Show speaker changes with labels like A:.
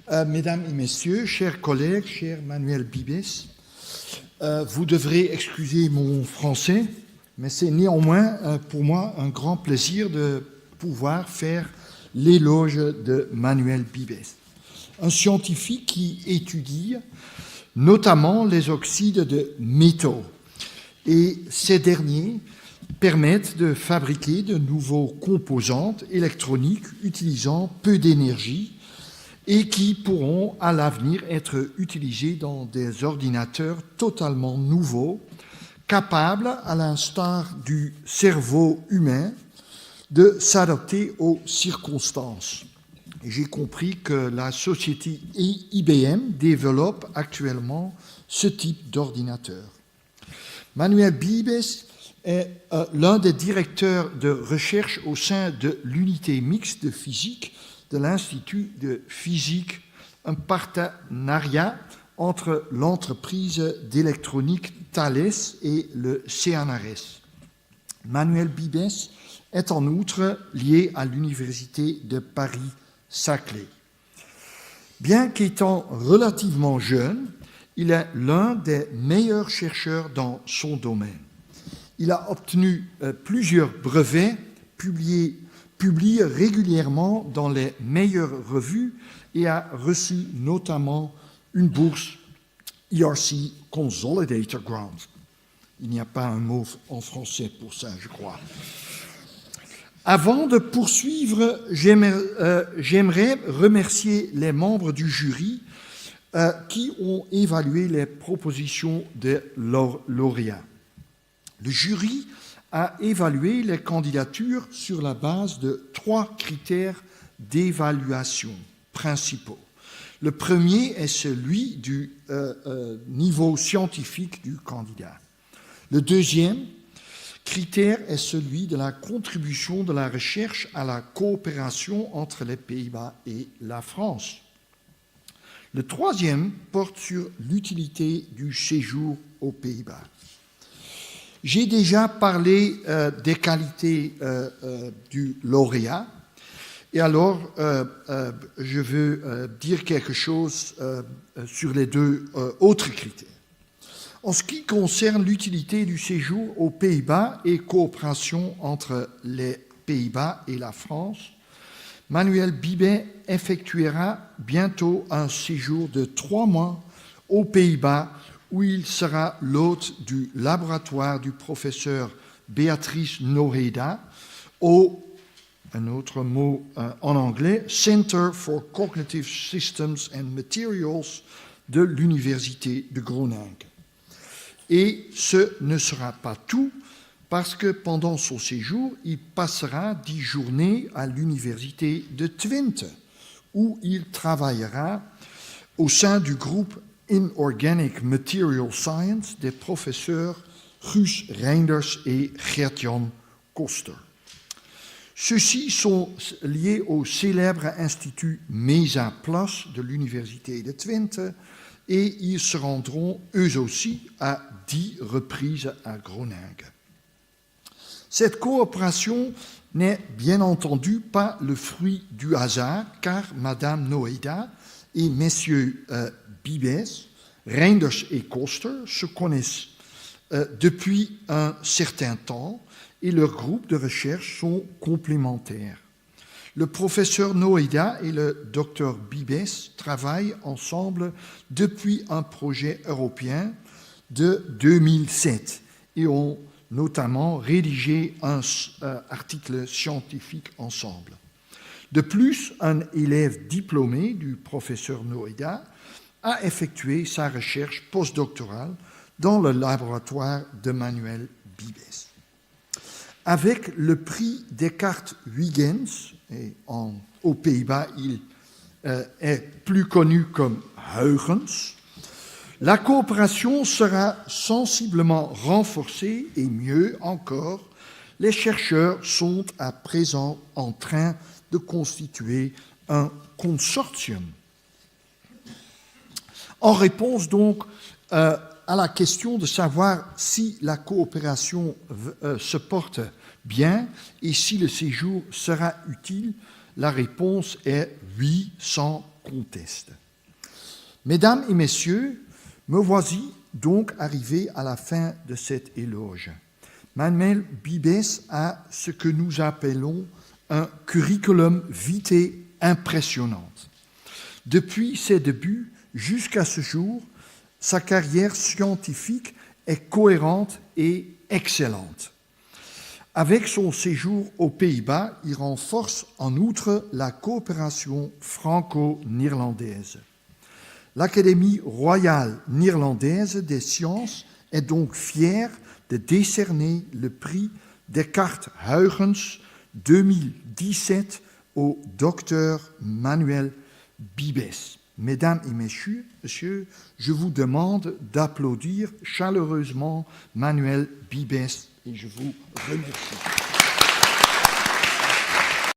A: Mesdames et messieurs, chers collègues, cher Manuel Bibes, vous devrez excuser mon français, mais c'est néanmoins pour moi un grand plaisir de pouvoir faire l'éloge de Manuel Bibes, un scientifique qui étudie notamment les oxydes de métaux. Et ces derniers permettent de fabriquer de nouveaux composantes électroniques utilisant peu d'énergie et qui pourront à l'avenir être utilisés dans des ordinateurs totalement nouveaux, capables, à l'instar du cerveau humain, de s'adapter aux circonstances. Et j'ai compris que la société IBM développe actuellement ce type d'ordinateur. Manuel Bibes est l'un des directeurs de recherche au sein de l'unité mixte de physique de l'Institut de physique, un partenariat entre l'entreprise d'électronique Thales et le CNRS. Manuel Bibes est en outre lié à l'Université de Paris-Saclay. Bien qu'étant relativement jeune, il est l'un des meilleurs chercheurs dans son domaine. Il a obtenu plusieurs brevets, publie régulièrement dans les meilleures revues et a reçu notamment une bourse ERC Consolidator Grant. Il n'y a pas un mot en français pour ça, je crois. Avant de poursuivre, j'aimerais remercier les membres du jury qui ont évalué les propositions des lauréats. Le jury a évalué les candidatures sur la base de 3 critères d'évaluation principaux. Le premier est celui du niveau scientifique du candidat. Le deuxième critère est celui de la contribution de la recherche à la coopération entre les Pays-Bas et la France. Le troisième porte sur l'utilité du séjour aux Pays-Bas. J'ai déjà parlé des qualités du lauréat, et alors je veux dire quelque chose sur les 2 autres critères. En ce qui concerne l'utilité du séjour aux Pays-Bas et coopération entre les Pays-Bas et la France, Manuel Bibes effectuera bientôt un séjour de 3 mois aux Pays-Bas où il sera l'hôte du laboratoire du professeur Beatrice Noheda au, un autre mot en anglais, Center for Cognitive Systems and Materials de l'Université de Groningen. Et ce ne sera pas tout, parce que pendant son séjour, il passera 10 journées à l'Université de Twente, où il travaillera au sein du groupe Inorganic Material Science des professeurs Guus Reinders et Gert-Jan Koster. Ceux-ci sont liés au célèbre institut MESA Plus de l'Université de Twente et ils se rendront eux aussi à 10 reprises à Groningen. Cette coopération n'est bien entendu pas le fruit du hasard, car Madame Noheda et Messieurs Bibes, Reinders et Koster se connaissent depuis un certain temps et leurs groupes de recherche sont complémentaires. Le professeur Noheda et le docteur Bibes travaillent ensemble depuis un projet européen de 2007 et ont notamment rédigé un article scientifique ensemble. De plus, un élève diplômé du professeur Noheda a effectué sa recherche postdoctorale dans le laboratoire de Manuel Bibes. Avec le prix Descartes-Huygens, et aux Pays-Bas il est plus connu comme Huygens, la coopération sera sensiblement renforcée et mieux encore, les chercheurs sont à présent en train de constituer un consortium. En réponse donc à la question de savoir si la coopération se porte bien et si le séjour sera utile, la réponse est oui, sans conteste. Mesdames et messieurs, me voici donc arrivé à la fin de cet éloge. Manuel Bibes a ce que nous appelons un curriculum vitae impressionnant. Depuis ses débuts jusqu'à ce jour, sa carrière scientifique est cohérente et excellente. Avec son séjour aux Pays-Bas, il renforce en outre la coopération franco-néerlandaise. L'Académie royale néerlandaise des sciences est donc fière de décerner le prix Descartes Huygens 2017 au docteur Manuel Bibes. Mesdames et messieurs, je vous demande d'applaudir chaleureusement Manuel Bibes et je vous remercie.